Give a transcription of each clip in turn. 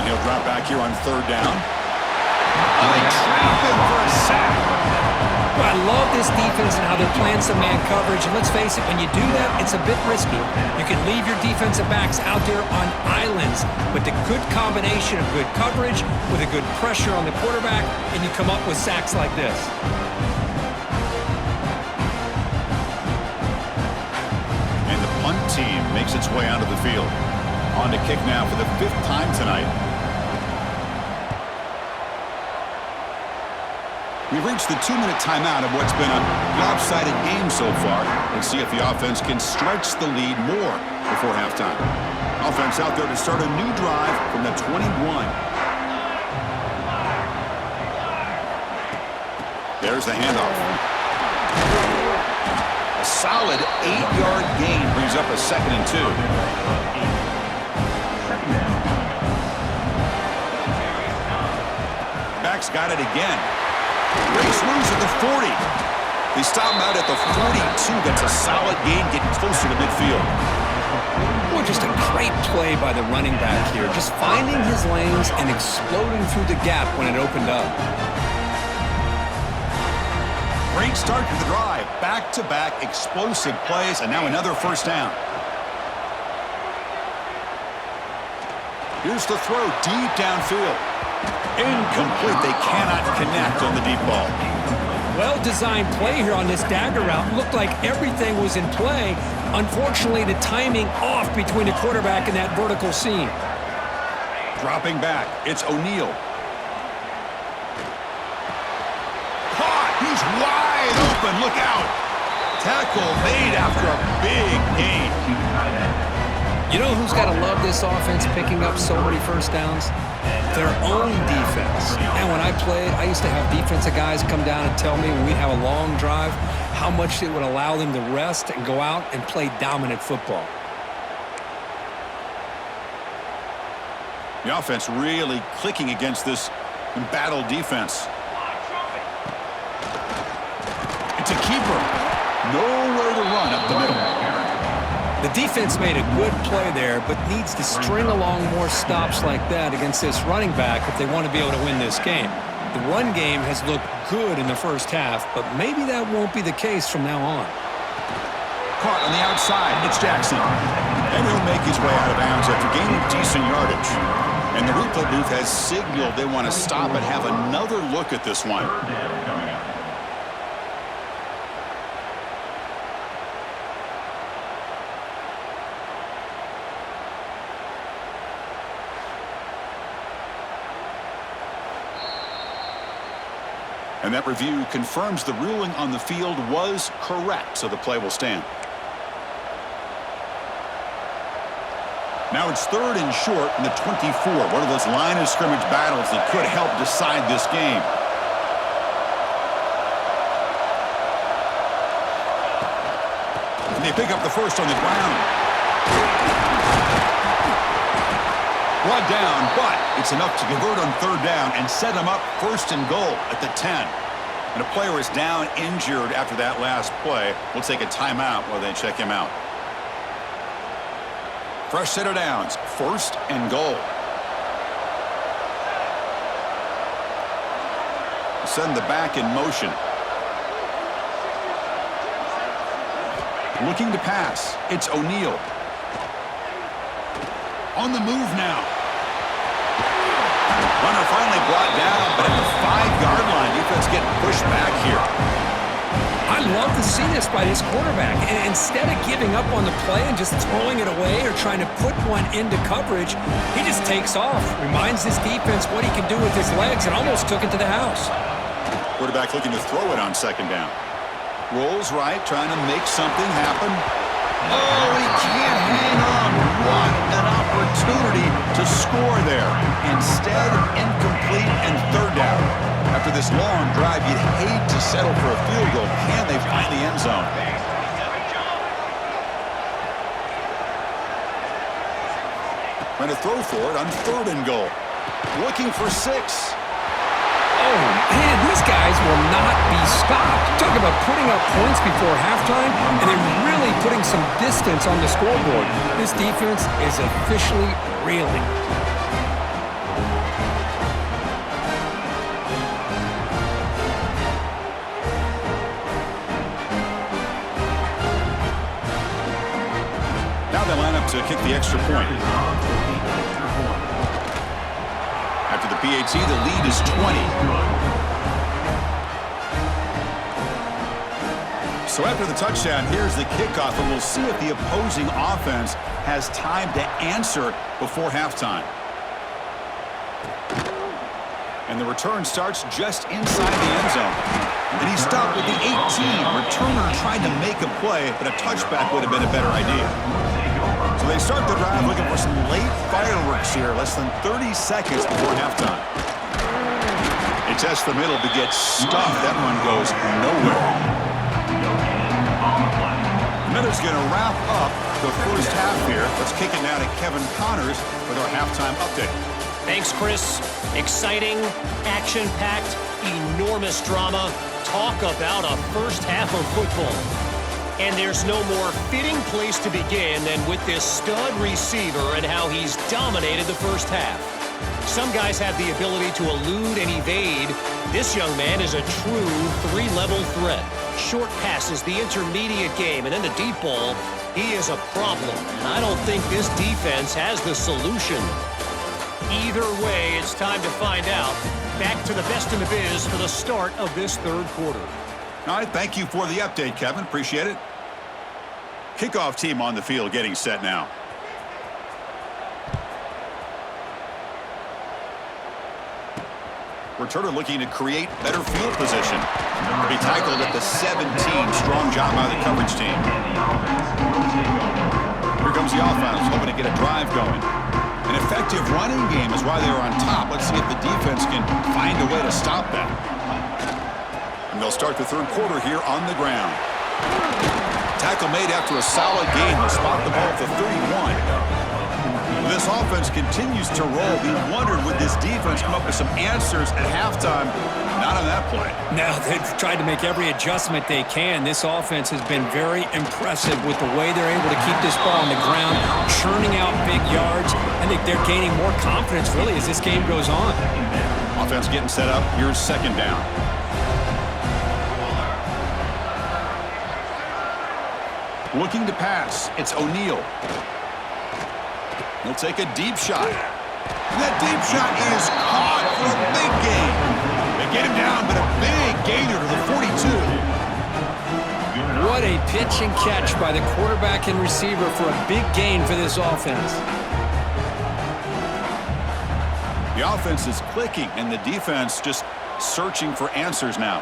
he'll drop back here on third down. Oh, they trap him for a sack. Well, I love this defense and how they're playing some man coverage. And let's face it, when you do that, it's a bit risky. You can leave your defensive backs out there on islands, but the good combination of good coverage with a good pressure on the quarterback, and you come up with sacks like this. And the punt team makes its way onto the field. On to kick now for the 5th time tonight. We've reached the 2-minute timeout of what's been a lopsided game so far. Let's see if the offense can stretch the lead more before halftime. Offense out there to start a new drive from the 21. There's the handoff. A solid 8-yard gain brings up a 2nd and 2. Back's got it again. Race loose at the 40. They stop him out at the 42. That's a solid gain, getting closer to midfield. Boy, just a great play by the running back here. Just finding his lanes and exploding through the gap when it opened up. Great start to the drive. Back-to-back explosive plays, and now another first down. Here's the throw deep downfield. Incomplete. They cannot connect on the deep ball. Well-designed play here on this dagger route. Looked like everything was in play. Unfortunately, the timing off between the quarterback and that vertical seam. Dropping back. It's O'Neal. Caught. He's wide open. Look out. Tackle made after a big gain. You know who's got to love this offense picking up so many first downs? Their own defense. And when I played, I used to have defensive guys come down and tell me when we'd have a long drive how much it would allow them to rest and go out and play dominant football. The offense really clicking against this embattled defense. It's a keeper. Nowhere to run up the middle. The defense made a good play there, but needs to string along more stops like that against this running back if they want to be able to win this game. The run game has looked good in the first half, but maybe that won't be the case from now on. Caught on the outside. It's Jackson. And he'll make his way out of bounds after gaining decent yardage. And the replay booth has signaled they want to stop and have another look at this one. And that review confirms the ruling on the field was correct, so the play will stand. Now it's 3rd and short in the 24. One of those line of scrimmage battles that could help decide this game. And they pick up the first on the ground. Brought down, but it's enough to convert on 3rd down and set them up 1st and goal at the 10. And a player is down injured after that last play. We'll take a timeout while they check him out. Fresh set of downs, 1st and goal. Send the back in motion. Looking to pass. It's O'Neal. On the move now. Runner finally brought down, but at the 5-yard line, defense getting pushed back here. I love to see this by this quarterback. And instead of giving up on the play and just throwing it away or trying to put one into coverage, he just takes off. Reminds this defense what he can do with his legs and almost took it to the house. Quarterback looking to throw it on 2nd down. Rolls right, trying to make something happen. Oh, he can't hang on. What an opportunity to score there. Instead, incomplete and 3rd down. After this long drive, you'd hate to settle for a field goal. Can they find the end zone? Trying to throw for it on 3rd and goal. Looking for 6. Oh, man, these guys will not be stopped. Talk about putting up points before halftime, and then really putting some distance on the scoreboard. This defense is officially reeling. to kick the extra point. After the PAT, the lead is 20. So after the touchdown, here's the kickoff, and we'll see if the opposing offense has time to answer before halftime. And the return starts just inside the end zone. And he stopped with the 18. Returner tried to make a play, but a touchback would have been a better idea. So they start the drive looking for some late fireworks here, less than 30 seconds before halftime. They test the middle to get stuffed. That one goes nowhere. Miller's going to wrap up the first half here. Let's kick it now to Kevin Connors with our halftime update. Thanks, Chris. Exciting, action-packed, enormous drama. Talk about a first half of football. And there's no more fitting place to begin than with this stud receiver and how he's dominated the first half. Some guys have the ability to elude and evade. This young man is a true three-level threat. Short passes, the intermediate game, and then the deep ball. He is a problem, and I don't think this defense has the solution. Either way, it's time to find out. Back to the best in the biz for the start of this third quarter. All right, thank you for the update, Kevin. Appreciate it. Kickoff team on the field getting set now. Returner looking to create better field position. To be tackled at the 17. Strong job by the coverage team. Here comes the offense, hoping to get a drive going. An effective running game is why they are on top. Let's see if the defense can find a way to stop that. And they'll start the third quarter here on the ground. Tackle made after a solid gain. They'll spot the ball at the 31. This offense continues to roll. We wondered, would this defense come up with some answers at halftime? Not on that play. No, they've tried to make every adjustment they can. This offense has been very impressive with the way they're able to keep this ball on the ground, churning out big yards. I think they're gaining more confidence, really, as this game goes on. Offense getting set up. Here's second down. Looking to pass. It's O'Neal. He'll take a deep shot. And that deep shot is caught for a big gain. They get him down, but a big gainer to the 42. What a pitch and catch by the quarterback and receiver for a big gain for this offense. The offense is clicking, and the defense just searching for answers now.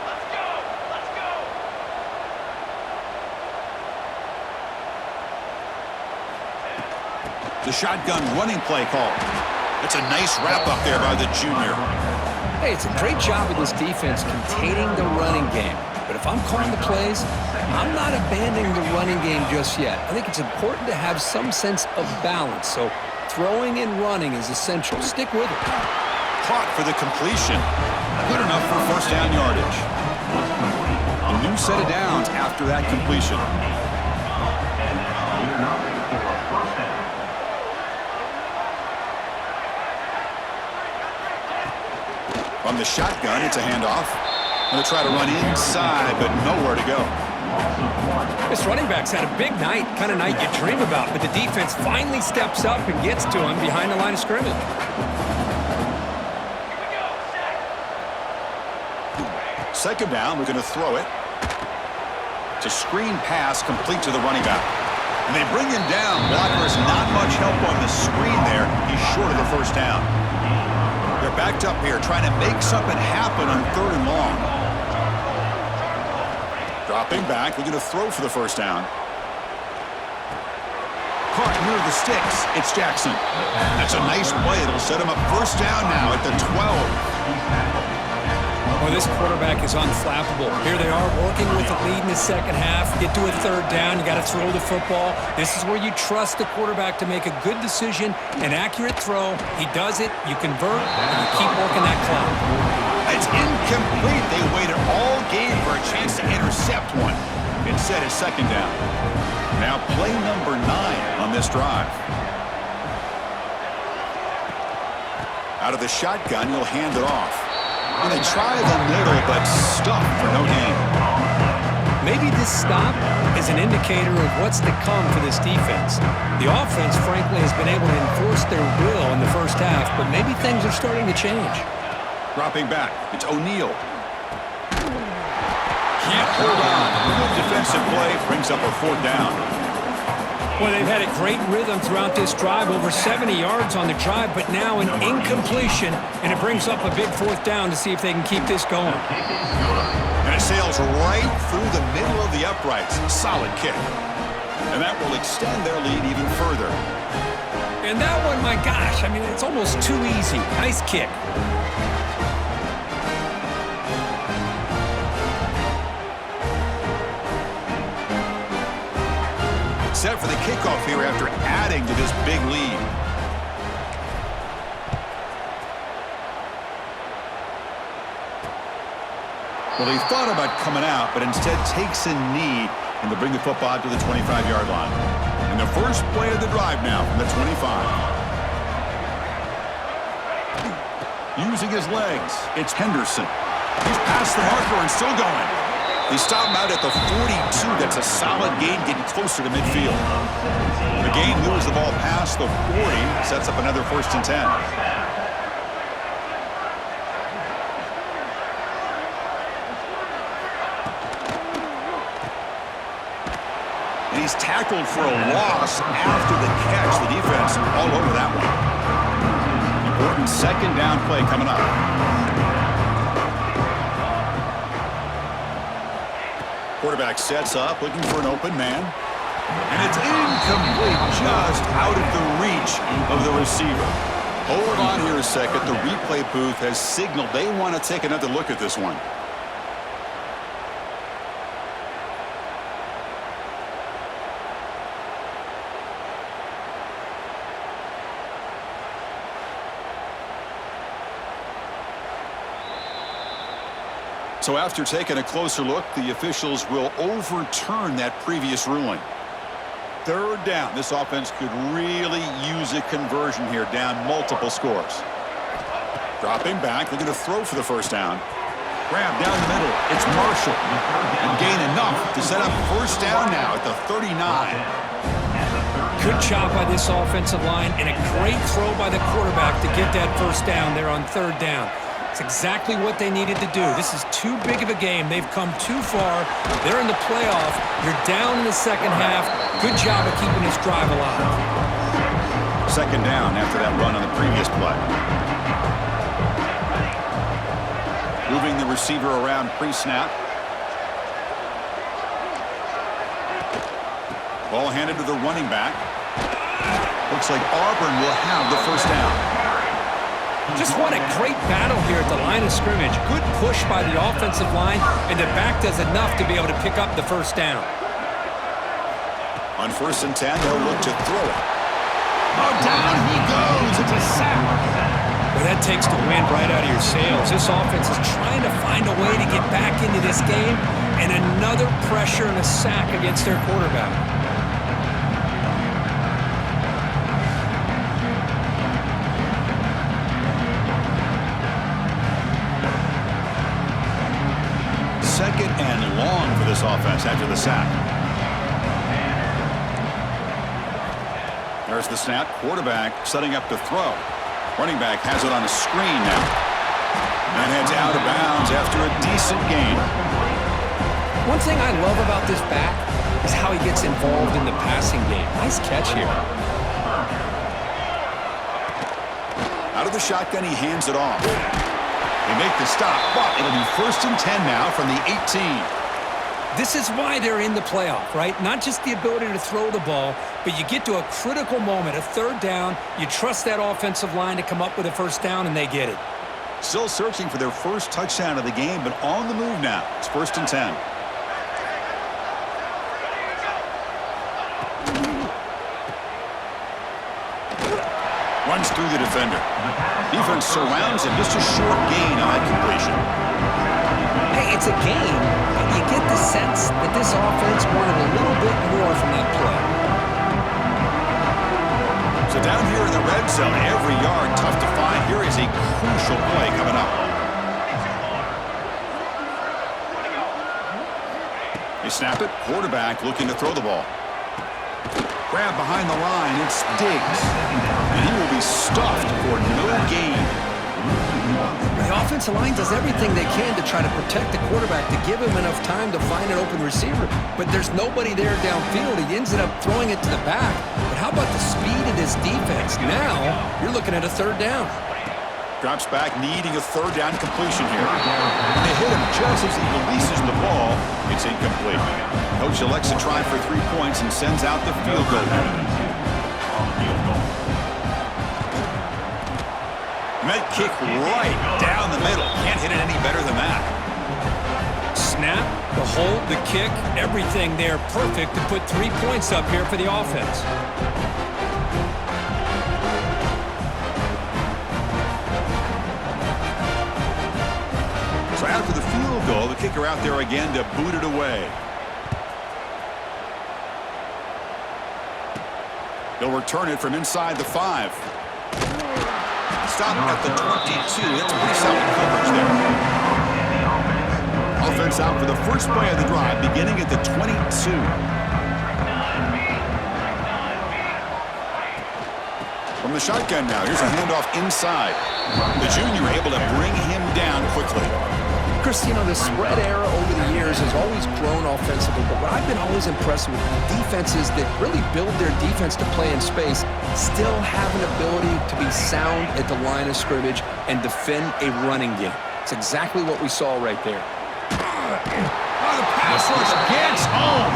The shotgun running play call. It's a nice wrap up there by the junior. Hey, it's a great job of this defense containing the running game. But if I'm calling the plays, I'm not abandoning the running game just yet. I think it's important to have some sense of balance. So throwing and running is essential. Stick with it. Caught for the completion. Good enough for first down yardage. A new set of downs after that completion. From the shotgun, it's a handoff. Going to try to run inside, but nowhere to go. This running back's had a big night, kind of night you dream about, but the defense finally steps up and gets to him behind the line of scrimmage. Second down, we're going to throw it. It's a screen pass complete to the running back. And they bring him down. Blockers not much help on the screen there. He's short of the first down. They're backed up here, trying to make something happen on third and long. Dropping back, we're going to throw for the first down. Caught near the sticks. It's Jackson. That's a nice play. It'll set him up first down now at the 12. Well, this quarterback is unflappable. Here they are working with the lead in the second half. Get to a third down. You got to throw the football. This is where you trust the quarterback to make a good decision, an accurate throw. He does it. You convert, and you keep working that clock. It's incomplete. They waited all game for a chance to intercept one. Instead, it's second down. Now play number 9 on this drive. Out of the shotgun, he'll hand it off. And they try the middle, but stuffed for no gain. Maybe this stop is an indicator of what's to come for this defense. The offense, frankly, has been able to enforce their will in the first half, but maybe things are starting to change. Dropping back, it's O'Neal. Can't hold on. Good defensive play brings up a 4th down. Well, they've had a great rhythm throughout this drive, over 70 yards on the drive, but now an incompletion, and it brings up a big 4th down to see if they can keep this going. And it sails right through the middle of the uprights. Solid kick. And that will extend their lead even further. And that one, my gosh, I mean, it's almost too easy. Nice kick. Set for the kickoff here after adding to this big lead. Well, he thought about coming out, but instead takes a knee and to bring the football to the 25-yard line. And the first play of the drive now from the 25. Using his legs, it's Henderson. He's past the marker and still going. They stop him out at the 42. That's a solid gain, getting closer to midfield. The gain moves the ball past the 40, sets up another 1st and 10. And he's tackled for a loss after the catch. The defense all over that one. Important 2nd down play coming up. Quarterback sets up, looking for an open man. And it's incomplete, just out of the reach of the receiver. Hold on here a second. The replay booth has signaled they want to take another look at this one. So after taking a closer look, the officials will overturn that previous ruling. 3rd down. This offense could really use a conversion here, down multiple scores. Dropping back, looking to throw for the 1st down. Grab down the middle. It's Marshall. And gain enough to set up 1st down now at the 39. Good job by this offensive line, and a great throw by the quarterback to get that 1st down there on 3rd down. It's exactly what they needed to do. This is too big of a game. They've come too far. They're in the playoff. You're down in the 2nd half. Good job of keeping this drive alive. 2nd down after that run on the previous play. Moving the receiver around pre-snap. Ball handed to the running back. Looks like Auburn will have the 1st down. Just what a great battle here at the line of scrimmage. Good push by the offensive line, and the back does enough to be able to pick up the 1st down. On 1st and 10, they'll look to throw it. Oh, down he goes. It's a sack. Well, that takes the wind right out of your sails. This offense is trying to find a way to get back into this game, and another pressure and a sack against their quarterback. Second and long for this offense after the sack. There's the snap. Quarterback setting up to throw. Running back has it on a screen now. And heads out of bounds after a decent gain. One thing I love about this back is how he gets involved in the passing game. Nice catch here. Out of the shotgun, he hands it off. They make the stop, but it'll be 1st and 10 now from the 18. This is why they're in the playoff, right? Not just the ability to throw the ball, but you get to a critical moment, a 3rd down, you trust that offensive line to come up with a 1st down, and they get it. Still searching for their first touchdown of the game, but on the move now. It's 1st and 10. Runs through the defender. Defense surrounds him. Just a short gain on that completion. Hey, it's a game, but you get the sense that this offense wanted a little bit more from that play. So down here in the red zone, every yard tough to find. Here is a crucial play coming up. They snap it. Quarterback looking to throw the ball. Grab behind the line. It's Diggs. And he will be stuffed for no gain. The offensive line does everything they can to try to protect the quarterback, to give him enough time to find an open receiver. But there's nobody there downfield. He ends up throwing it to the back. But how about the speed of this defense? Now you're looking at a third down. Drops back, needing a third down completion here. They hit him just as he releases the ball. It's incomplete. Coach elects to try for 3 points and sends out the field goal unit. And that kick right down the middle. Can't hit it any better than that. Snap, the hold, the kick, everything there perfect to put 3 points up here for the offense. So after the field goal, the kicker out there again to boot it away. They'll return it from inside the 5. Stop at the 22. That's pretty solid coverage there. Offense out for the first play of the drive, beginning at the 22. From the shotgun now, here's a handoff inside. The junior able to bring him down quickly. Chris, you know, the spread era over the years has always grown offensively, but what I've been always impressed with defenses that really build their defense to play in space still have an ability to be sound at the line of scrimmage and defend a running game. It's exactly what we saw right there. The pass rush gets home.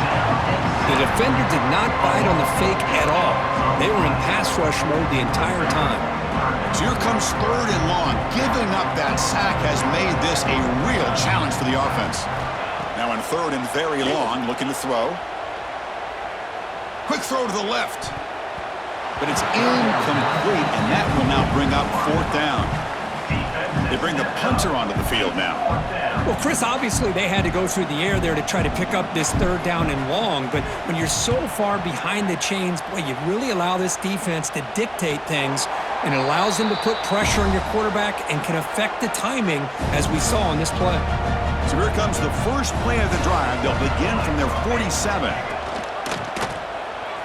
The defender did not bite on the fake at all. They were in pass rush mode the entire time. So here comes third and long. Giving up that sack has made this a real challenge for the offense. Now in third and very long, looking to throw. Quick throw to the left. But it's incomplete, and that will now bring up fourth down. They bring the punter onto the field now. Well, Chris, obviously they had to go through the air there to try to pick up this third down and long, but when you're so far behind the chains, boy, you really allow this defense to dictate things, and it allows them to put pressure on your quarterback and can affect the timing, as we saw on this play. So here comes the first play of the drive. They'll begin from their 47.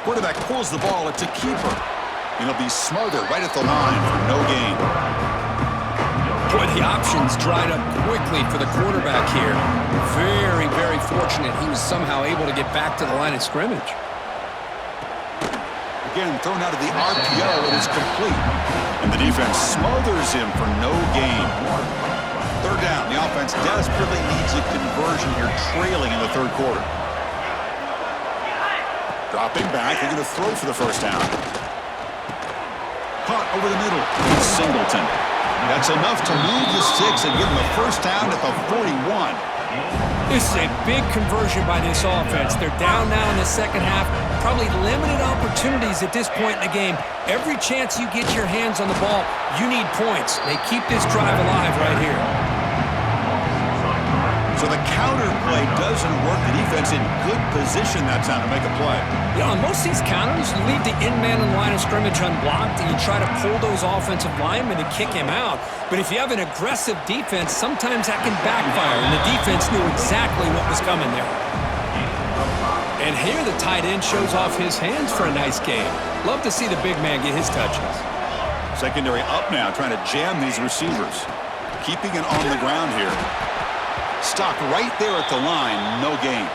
Quarterback pulls the ball. It's a keeper. And he'll be smothered right at the line for no gain. Boy, the options dried up quickly for the quarterback here. Very, very fortunate he was somehow able to get back to the line of scrimmage. Again, thrown out of the RPO, and it's complete. And the defense smothers him for no gain. Third down. The offense desperately needs a conversion here, trailing in the third quarter. Dropping back, they're going to throw for the first down. Caught over the middle. Singleton. That's enough to move the sticks and give them a first down at the 41. This is a big conversion by this offense. They're down now in the second half. Probably limited opportunities at this point in the game. Every chance you get your hands on the ball, you need points. They keep this drive alive right here. So the counter play doesn't work. The defense in good position that time to make a play. Yeah, on most of these counters, you leave the in-man in the line of scrimmage unblocked, and you try to pull those offensive linemen to kick him out. But if you have an aggressive defense, sometimes that can backfire, and the defense knew exactly what was coming there. And here the tight end shows off his hands for a nice game. Love to see the big man get his touches. Secondary up now, trying to jam these receivers. Keeping it on the ground here. Stopped right there at the line, no gain.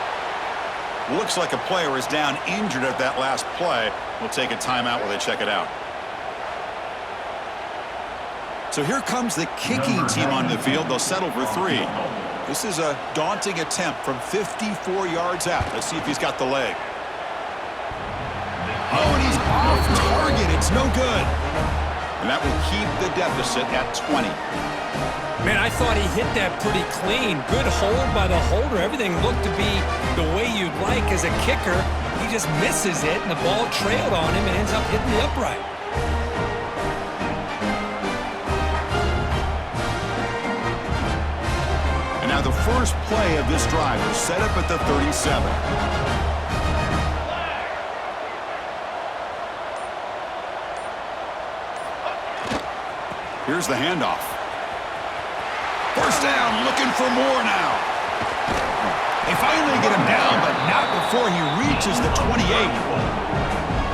Looks like a player is down injured at that last play. We'll take a timeout while they check it out. So here comes the kicking team on the field. They'll settle for 3. This is a daunting attempt from 54 yards out. Let's see if he's got the leg. Oh, and he's off target. It's no good. And that will keep the deficit at 20. Man, I thought he hit that pretty clean. Good hold by the holder. Everything looked to be the way you'd like as a kicker. He just misses it, and the ball trailed on him and ends up hitting the upright. And now the first play of this drive is set up at the 37. Here's the handoff. First down, looking for more now. They finally get him down, but not before he reaches the 28.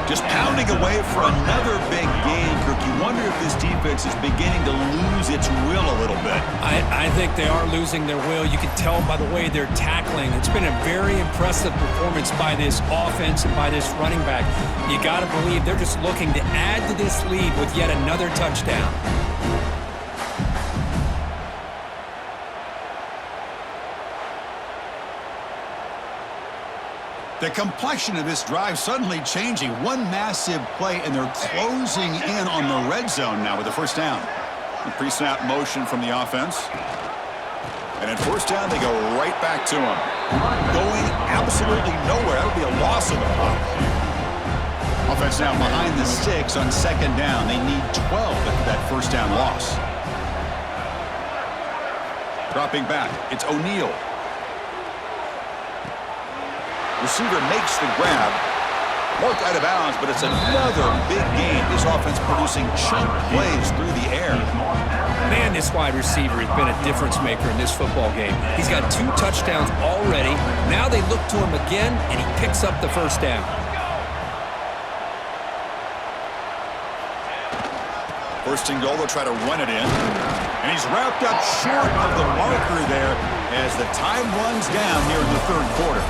Just pounding away for another big gain, Kirk. You wonder if this defense is beginning to lose its will a little bit. I think they are losing their will. You can tell by the way they're tackling. It's been a very impressive performance by this offense and by this running back. You got to believe they're just looking to add to this lead with yet another touchdown. The complexion of this drive suddenly changing. One massive play, and they're closing in on the red zone now with the first down. The pre-snap motion from the offense. And at first down, they go right back to him. Going absolutely nowhere. That would be a loss of the puck. Offense now behind the sticks on second down. They need 12 after that first down loss. Dropping back, it's O'Neal. Receiver makes the grab. Marked out of bounds, but it's another big gain. This offense producing chunk plays through the air. Man, this wide receiver has been a difference maker in this football game. He's got 2 touchdowns already. Now they look to him again, and he picks up the first down. First and goal, they'll try to run it in. And he's wrapped up short of the marker there as the time runs down here in the third quarter.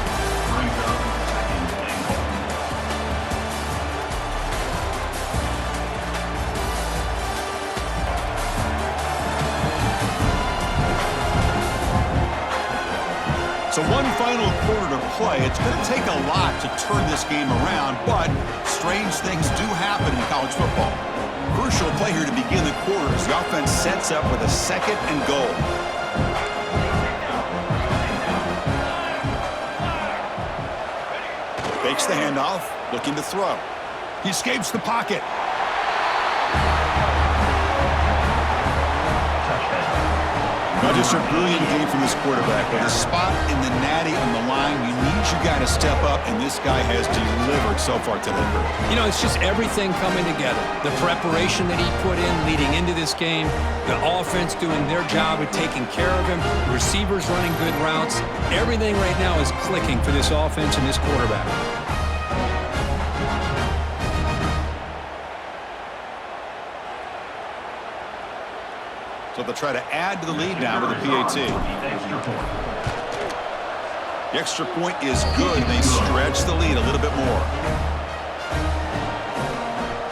So one final quarter to play. It's going to take a lot to turn this game around, but strange things do happen in college football. Crucial play here to begin the quarter as the offense sets up with a second and goal. Fakes the handoff, looking to throw. He escapes the pocket. Just a brilliant game from this quarterback. With a spot in the natty on the line, you need your guy to step up, and this guy has delivered so far today. You know, it's just everything coming together. The preparation that he put in leading into this game, the offense doing their job of taking care of him, receivers running good routes. Everything right now is clicking for this offense and this quarterback. So they'll try to add to the lead now with a PAT. The extra point is good. They stretch the lead a little bit more.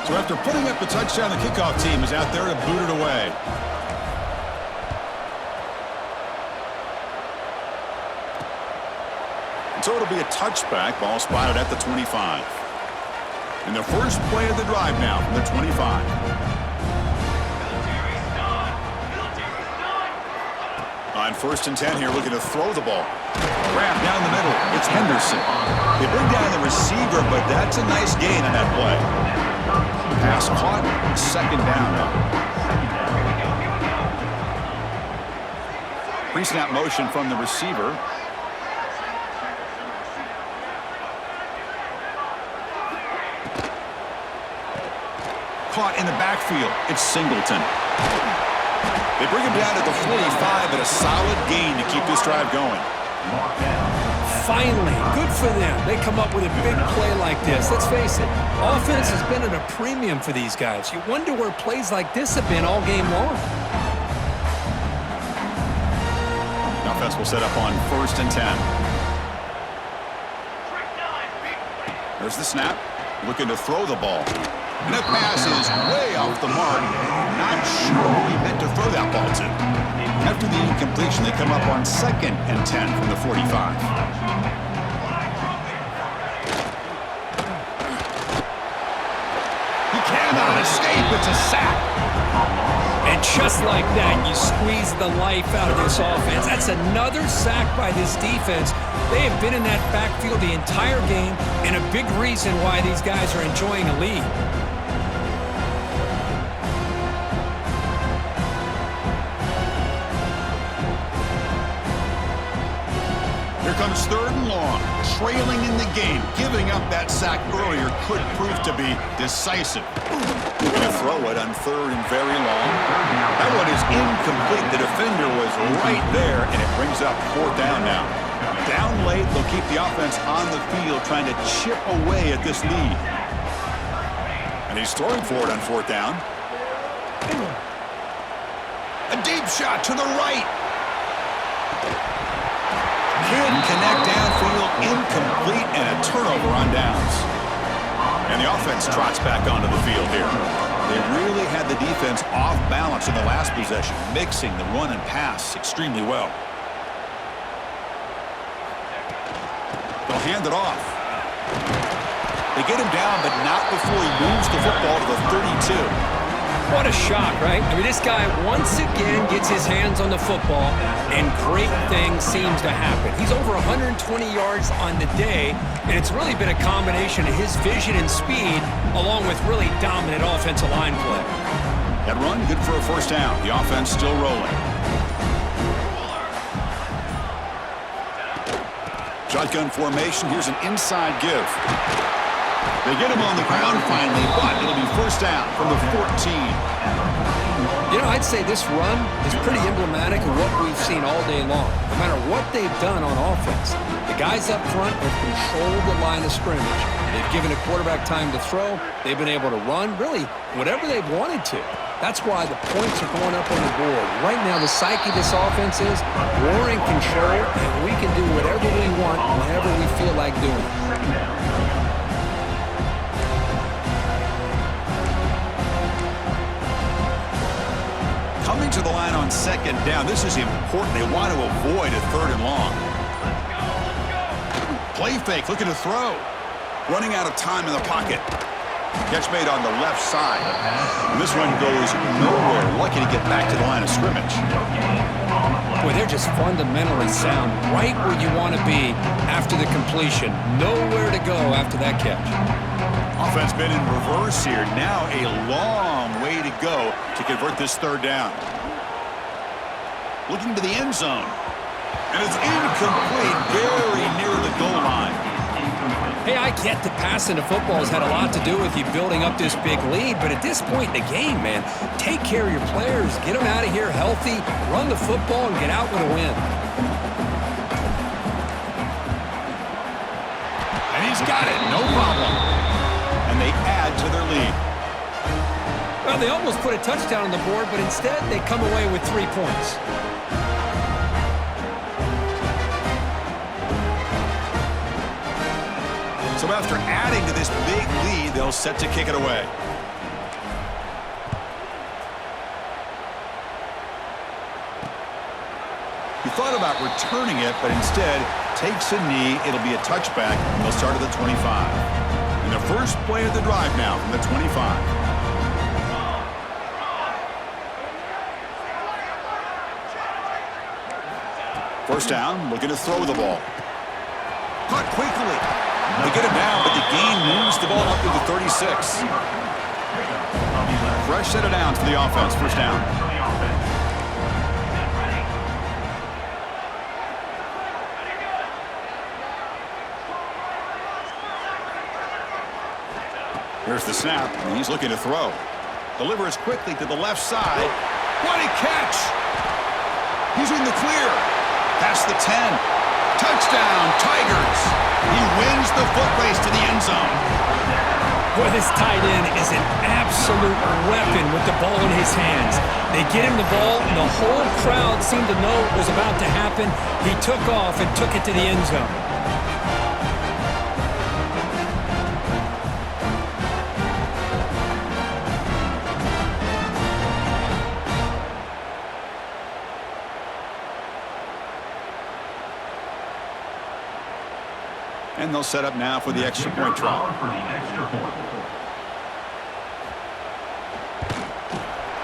So after putting up the touchdown, the kickoff team is out there to boot it away. And so it'll be a touchback. Ball spotted at the 25. And the first play of the drive now from the 25. On first and 10 here, looking to throw the ball. Grab down the middle. It's Henderson. They bring down the receiver, but that's a nice gain on that play. Pass caught. Second down now. Pre-snap motion from the receiver. Caught in the backfield. It's Singleton. They bring him down at the 45, but a solid gain to keep this drive going. Finally, good for them. They come up with a big play like this. Let's face it, offense has been at a premium for these guys. You wonder where plays like this have been all game long. The offense will set up on first and 10. There's the snap. Looking to throw the ball. And that pass is way off the mark. Not sure who he meant to throw that ball to. After the incompletion, they come up on second and 10 from the 45. He cannot escape. It's a sack. And just like that, you squeeze the life out of this offense. That's another sack by this defense. They have been in that backfield the entire game, and a big reason why these guys are enjoying a lead. Here comes third and long, trailing in the game. Giving up that sack earlier could prove to be decisive. Going to throw it on third and very long. That one is incomplete. The defender was right there, and it brings up fourth down now. Down late, they'll keep the offense on the field trying to chip away at this lead. And he's throwing for it on fourth down. A deep shot to the right. Couldn't connect downfield, incomplete, and a turnover on downs. And the offense trots back onto the field here. They really had the defense off balance in the last possession, mixing the run and pass extremely well. They'll hand it off. They get him down, but not before he moves the football to the 32. What a shock, right? I mean, this guy once again gets his hands on the football, and great things seems to happen. He's over 120 yards on the day, and it's really been a combination of his vision and speed, along with really dominant offensive line play. That run, good for a first down. The offense still rolling. Shotgun formation. Here's an inside give. They get him on the ground finally, but it'll be first down from the 14. You know, I'd say this run is pretty emblematic of what we've seen all day long. No matter what they've done on offense, the guys up front have controlled the line of scrimmage. They've given a quarterback time to throw. They've been able to run, really, whatever they've wanted to. That's why the points are going up on the board. Right now, the psyche of this offense is we're in control, and we can do whatever we want whenever we feel like doing it. Coming to the line on second down, this is important. They want to avoid a third and long. Play fake, looking to throw. Running out of time in the pocket. Catch made on the left side. And this one goes nowhere. Lucky to get back to the line of scrimmage. Boy, they're just fundamentally sound, right where you want to be after the completion. Nowhere to go after that catch. Offense been in reverse here. Now a long way to go to convert this third down. Looking to the end zone. And it's incomplete, very near the goal line. Hey, I get the passing the football has had a lot to do with you building up this big lead, but at this point in the game, man, take care of your players, get them out of here healthy, run the football, and get out with a win. And he's got it, no problem. And they add to their lead. Well, they almost put a touchdown on the board, but instead they come away with 3 points. So after adding to this big lead, they'll set to kick it away. He thought about returning it, but instead takes a knee. It'll be a touchback, and they'll start at the 25. And the first play of the drive now from the 25. First down, looking to throw the ball. Caught quickly. They get him down, but the gain moves the ball up to the 36. Fresh set of downs for the offense. First down. Here's the snap, and he's looking to throw. Delivers quickly to the left side. What a catch! He's in the clear. Past the 10. Touchdown, Tigers! He wins the foot race to the end zone. Boy, this tight end is an absolute weapon with the ball in his hands. They get him the ball, and the whole crowd seemed to know what was about to happen. He took off and took it to the end zone. And they'll set up now for the extra point try.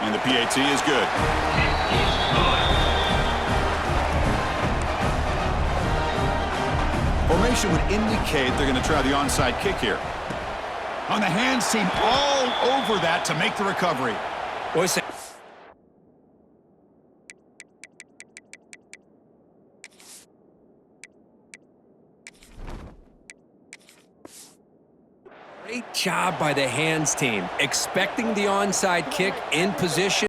And the PAT is good. Formation would indicate they're going to try the onside kick here. On the hands team, all over that to make the recovery. Boy, great job by the hands team, expecting the onside kick in position.